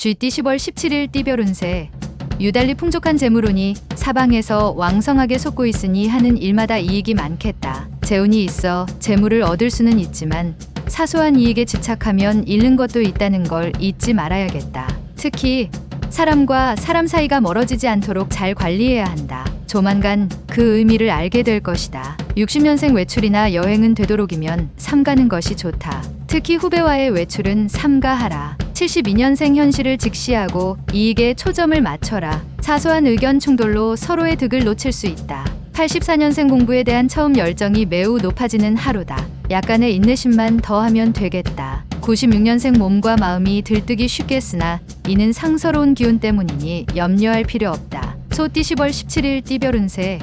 쥐띠 10월 17일 띠별 운세. 유달리 풍족한 재물운이 사방에서 왕성하게 솟고 있으니 하는 일마다 이익이 많겠다. 재운이 있어 재물을 얻을 수는 있지만 사소한 이익에 집착하면 잃는 것도 있다는 걸 잊지 말아야겠다. 특히 사람과 사람 사이가 멀어지지 않도록 잘 관리해야 한다. 조만간 그 의미를 알게 될 것이다. 60년생 외출이나 여행은 되도록이면 삼가는 것이 좋다. 특히 후배와의 외출은 삼가하라. 72년생 현실을 직시하고 이익에 초점을 맞춰라. 사소한 의견 충돌로 서로의 득을 놓칠 수 있다. 84년생 공부에 대한 처음 열정이 매우 높아지는 하루다. 약간의 인내심만 더하면 되겠다. 96년생 몸과 마음이 들뜨기 쉽겠으나 이는 상서로운 기운 때문이니 염려할 필요 없다. 소띠 10월 17일 띠별 운세.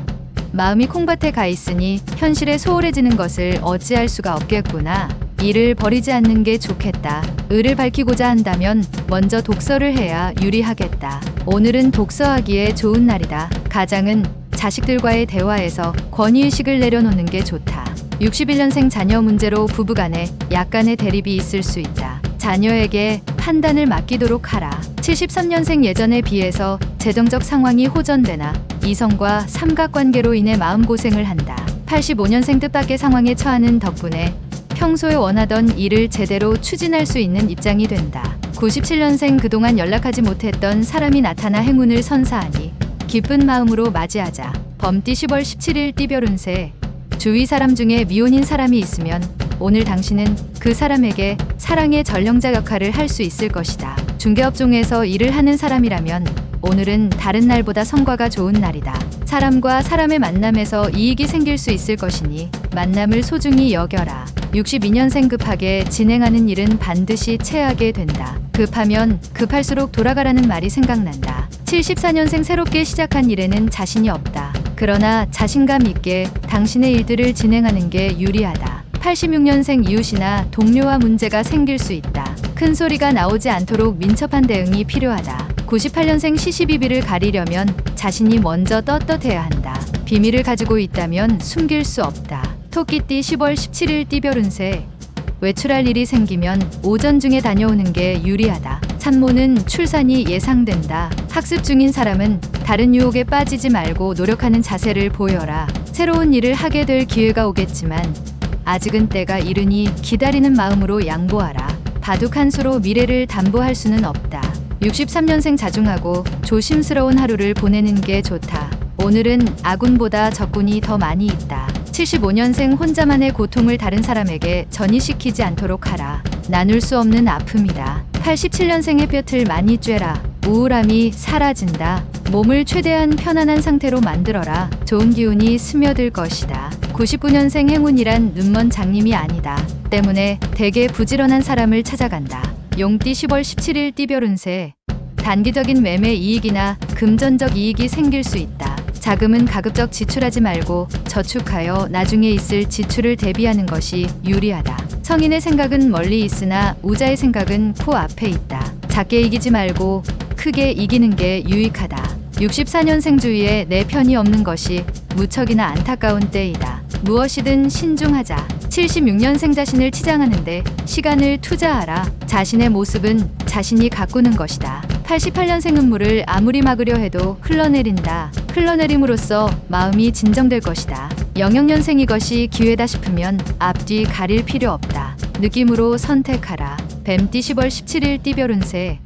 마음이 콩밭에 가 있으니 현실에 소홀해지는 것을 어찌할 수가 없겠구나. 이를 버리지 않는 게 좋겠다. 의를 밝히고자 한다면 먼저 독서를 해야 유리하겠다. 오늘은 독서하기에 좋은 날이다. 가장은 자식들과의 대화에서 권위의식을 내려놓는 게 좋다. 61년생 자녀 문제로 부부간에 약간의 대립이 있을 수 있다. 자녀에게 판단을 맡기도록 하라. 73년생 예전에 비해서 재정적 상황이 호전되나 이성과 삼각관계로 인해 마음고생을 한다. 85년생 뜻밖의 상황에 처하는 덕분에 평소에 원하던 일을 제대로 추진할 수 있는 입장이 된다. 97년생 그동안 연락하지 못했던 사람이 나타나 행운을 선사하니 기쁜 마음으로 맞이하자. 범띠 10월 17일 띠별 운세. 주위 사람 중에 미혼인 사람이 있으면 오늘 당신은 그 사람에게 사랑의 전령자 역할을 할 수 있을 것이다. 중개업종에서 일을 하는 사람이라면 오늘은 다른 날보다 성과가 좋은 날이다. 사람과 사람의 만남에서 이익이 생길 수 있을 것이니 만남을 소중히 여겨라. 62년생 급하게 진행하는 일은 반드시 체하게 된다. 급하면 급할수록 돌아가라는 말이 생각난다. 74년생 새롭게 시작한 일에는 자신이 없다. 그러나 자신감 있게 당신의 일들을 진행하는 게 유리하다. 86년생 이웃이나 동료와 문제가 생길 수 있다. 큰 소리가 나오지 않도록 민첩한 대응이 필요하다. 98년생 시시비비를 가리려면 자신이 먼저 떳떳해야 한다. 비밀을 가지고 있다면 숨길 수 없다. 토끼띠 10월 17일 띠별 운세. 외출할 일이 생기면 오전 중에 다녀오는 게 유리하다. 산모는 출산이 예상된다. 학습 중인 사람은 다른 유혹에 빠지지 말고 노력하는 자세를 보여라. 새로운 일을 하게 될 기회가 오겠지만 아직은 때가 이르니 기다리는 마음으로 양보하라. 바둑 한 수로 미래를 담보할 수는 없다. 63년생 자중하고 조심스러운 하루를 보내는 게 좋다. 오늘은 아군보다 적군이 더 많이 있다. 75년생 혼자만의 고통을 다른 사람에게 전이시키지 않도록 하라. 나눌 수 없는 아픔이다. 87년생의 볕을 많이 쬐라. 우울함이 사라진다. 몸을 최대한 편안한 상태로 만들어라. 좋은 기운이 스며들 것이다. 99년생 행운이란 눈먼 장님이 아니다. 때문에 대개 부지런한 사람을 찾아간다. 용띠 10월 17일 띠별 운세. 단기적인 매매 이익이나 금전적 이익이 생길 수 있다. 자금은 가급적 지출하지 말고 저축하여 나중에 있을 지출을 대비하는 것이 유리하다. 성인의 생각은 멀리 있으나 우자의 생각은 코앞에 있다. 작게 이기지 말고 크게 이기는 게 유익하다. 64년생 주위에 내 편이 없는 것이 무척이나 안타까운 때이다. 무엇이든 신중하자. 76년생 자신을 치장하는데 시간을 투자하라. 자신의 모습은 자신이 가꾸는 것이다. 88년생 음물을 아무리 막으려 해도 흘러내린다. 흘러내림으로써 마음이 진정될 것이다. 영영년생 이것이 기회다 싶으면 앞뒤 가릴 필요 없다. 느낌으로 선택하라. 뱀띠 10월 17일 띠별 운세.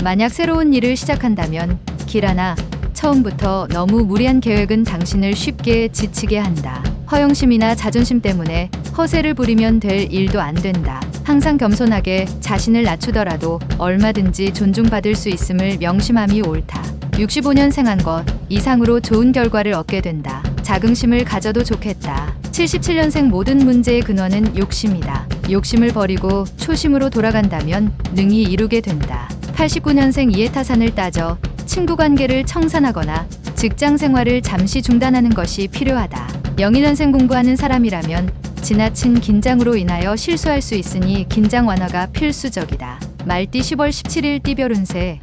만약 새로운 일을 시작한다면 길하나 처음부터 너무 무리한 계획은 당신을 쉽게 지치게 한다. 허영심이나 자존심 때문에 허세를 부리면 될 일도 안 된다. 항상 겸손하게 자신을 낮추더라도 얼마든지 존중받을 수 있음을 명심함이 옳다. 65년생 한 것 이상으로 좋은 결과를 얻게 된다. 자긍심을 가져도 좋겠다. 77년생 모든 문제의 근원은 욕심이다. 욕심을 버리고 초심으로 돌아간다면 능히 이루게 된다. 89년생 이해타산을 따져 친구 관계를 청산하거나 직장 생활을 잠시 중단하는 것이 필요하다. 02년생 공부하는 사람이라면 지나친 긴장으로 인하여 실수할 수 있으니 긴장 완화가 필수적이다. 말띠 10월 17일 띠별 운세.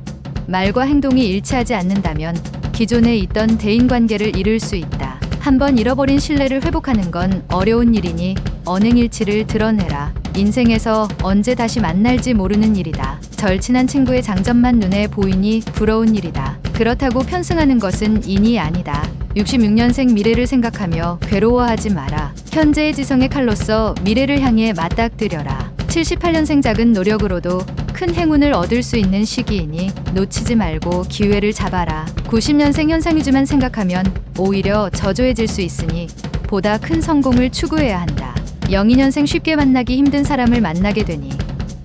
말과 행동이 일치하지 않는다면 기존에 있던 대인관계를 잃을 수 있다. 한번 잃어버린 신뢰를 회복하는 건 어려운 일이니 언행일치를 드러내라. 인생에서 언제 다시 만날지 모르는 일이다. 절친한 친구의 장점만 눈에 보이니 부러운 일이다. 그렇다고 편승하는 것은 인이 아니다. 66년생 미래를 생각하며 괴로워하지 마라. 현재의 지성의 칼로서 미래를 향해 맞닥뜨려라. 78년생 작은 노력으로도 큰 행운을 얻을 수 있는 시기이니 놓치지 말고 기회를 잡아라. 90년생 현상유주만 생각하면 오히려 저조해질 수 있으니 보다 큰 성공을 추구해야 한다. 02년생 쉽게 만나기 힘든 사람을 만나게 되니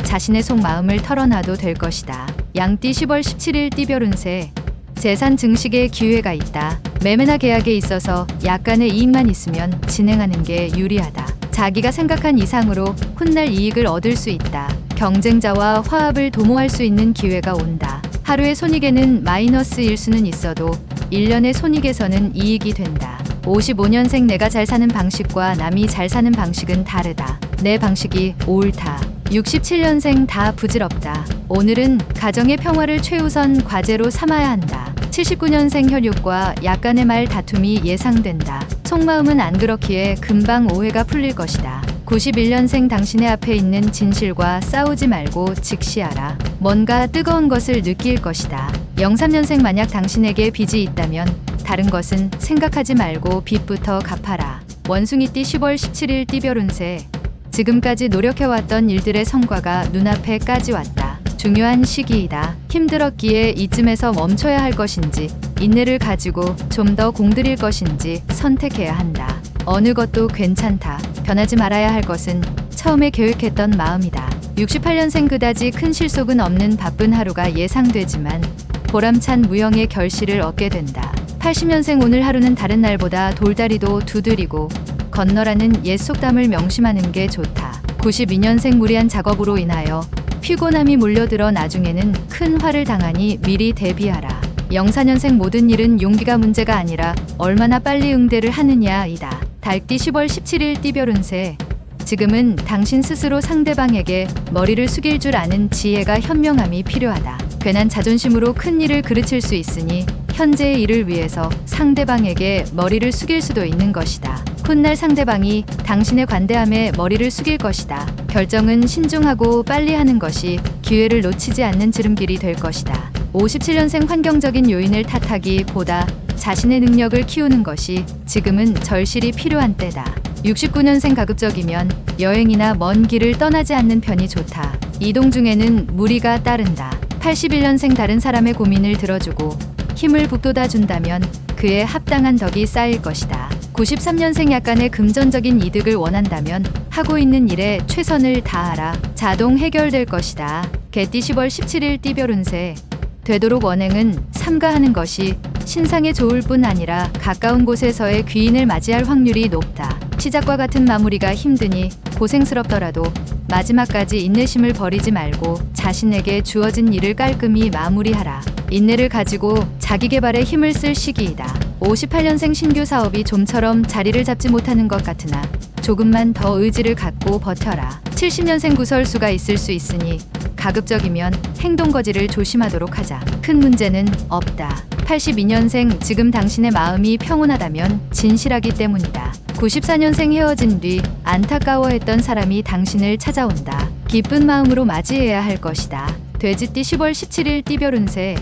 자신의 속마음을 털어놔도 될 것이다. 양띠 10월 17일 띠별 운세. 재산 증식의 기회가 있다. 매매나 계약에 있어서 약간의 이익만 있으면 진행하는 게 유리하다. 자기가 생각한 이상으로 훗날 이익을 얻을 수 있다. 경쟁자와 화합을 도모할 수 있는 기회가 온다. 하루의 손익에는 마이너스일 수는 있어도 1년의 손익에서는 이익이 된다. 55년생 내가 잘 사는 방식과 남이 잘 사는 방식은 다르다. 내 방식이 옳다. 67년생 다 부질없다. 오늘은 가정의 평화를 최우선 과제로 삼아야 한다. 79년생 혈육과 약간의 말 다툼이 예상된다. 속마음은 안 그렇기에 금방 오해가 풀릴 것이다. 91년생 당신의 앞에 있는 진실과 싸우지 말고 직시하라. 뭔가 뜨거운 것을 느낄 것이다. 03년생 만약 당신에게 빚이 있다면 다른 것은 생각하지 말고 빚부터 갚아라. 원숭이띠 10월 17일 띠별 운세. 지금까지 노력해왔던 일들의 성과가 눈앞에까지 왔다. 중요한 시기이다. 힘들었기에 이쯤에서 멈춰야 할 것인지 인내를 가지고 좀 더 공들일 것인지 선택해야 한다. 어느 것도 괜찮다. 변하지 말아야 할 것은 처음에 계획했던 마음이다. 68년생 그다지 큰 실속은 없는 바쁜 하루가 예상되지만 보람찬 무형의 결실을 얻게 된다. 80년생 오늘 하루는 다른 날보다 돌다리도 두드리고 건너라는 옛 속담을 명심하는 게 좋다. 92년생 무리한 작업으로 인하여 피곤함이 몰려들어 나중에는 큰 화를 당하니 미리 대비하라. 04년생 모든 일은 용기가 문제가 아니라 얼마나 빨리 응대를 하느냐이다. 달띠 10월 17일 띠별 운세. 지금은 당신 스스로 상대방에게 머리를 숙일 줄 아는 지혜가 현명함이 필요하다. 괜한 자존심으로 큰 일을 그르칠 수 있으니 현재의 일을 위해서 상대방에게 머리를 숙일 수도 있는 것이다. 훗날 상대방이 당신의 관대함에 머리를 숙일 것이다. 결정은 신중하고 빨리 하는 것이 기회를 놓치지 않는 지름길이 될 것이다. 57년생 환경적인 요인을 탓하기보다 자신의 능력을 키우는 것이 지금은 절실히 필요한 때다. 69년생 가급적이면 여행이나 먼 길을 떠나지 않는 편이 좋다. 이동 중에는 무리가 따른다. 81년생 다른 사람의 고민을 들어주고 힘을 북돋아 준다면 그에 합당한 덕이 쌓일 것이다. 93년생 약간의 금전적인 이득을 원한다면 하고 있는 일에 최선을 다하라. 자동 해결될 것이다. 개띠 10월 17일 띠별 운세. 되도록 언행은 삼가하는 것이 신상에 좋을 뿐 아니라 가까운 곳에서의 귀인을 맞이할 확률이 높다. 시작과 같은 마무리가 힘드니 고생스럽더라도 마지막까지 인내심을 버리지 말고 자신에게 주어진 일을 깔끔히 마무리하라. 인내를 가지고 자기개발에 힘을 쓸 시기이다. 58년생 신규 사업이 좀처럼 자리를 잡지 못하는 것 같으나 조금만 더 의지를 갖고 버텨라. 70년생 구설수가 있을 수 있으니 가급적이면 행동거지를 조심하도록 하자. 큰 문제는 없다. 82년생 지금 당신의 마음이 평온하다면 진실하기 때문이다. 94년생 헤어진 뒤 안타까워했던 사람이 당신을 찾아온다. 기쁜 마음으로 맞이해야 할 것이다. 돼지띠 10월 17일 띠별 운세.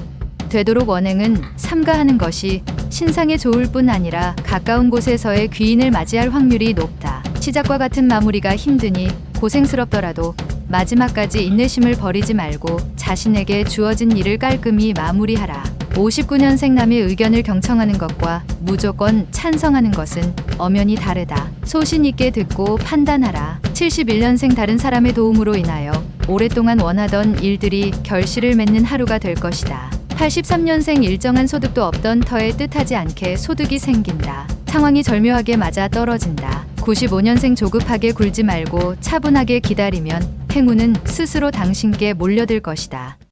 되도록 언행은 삼가하는 것이 신상에 좋을 뿐 아니라 가까운 곳에서의 귀인을 맞이할 확률이 높다. 시작과 같은 마무리가 힘드니 고생스럽더라도 마지막까지 인내심을 버리지 말고 자신에게 주어진 일을 깔끔히 마무리하라. 59년생 남의 의견을 경청하는 것과 무조건 찬성하는 것은 엄연히 다르다. 소신 있게 듣고 판단하라. 71년생 다른 사람의 도움으로 인하여 오랫동안 원하던 일들이 결실을 맺는 하루가 될 것이다. 83년생 일정한 소득도 없던 터에 뜻하지 않게 소득이 생긴다. 상황이 절묘하게 맞아 떨어진다. 95년생 조급하게 굴지 말고 차분하게 기다리면 행운은 스스로 당신께 몰려들 것이다.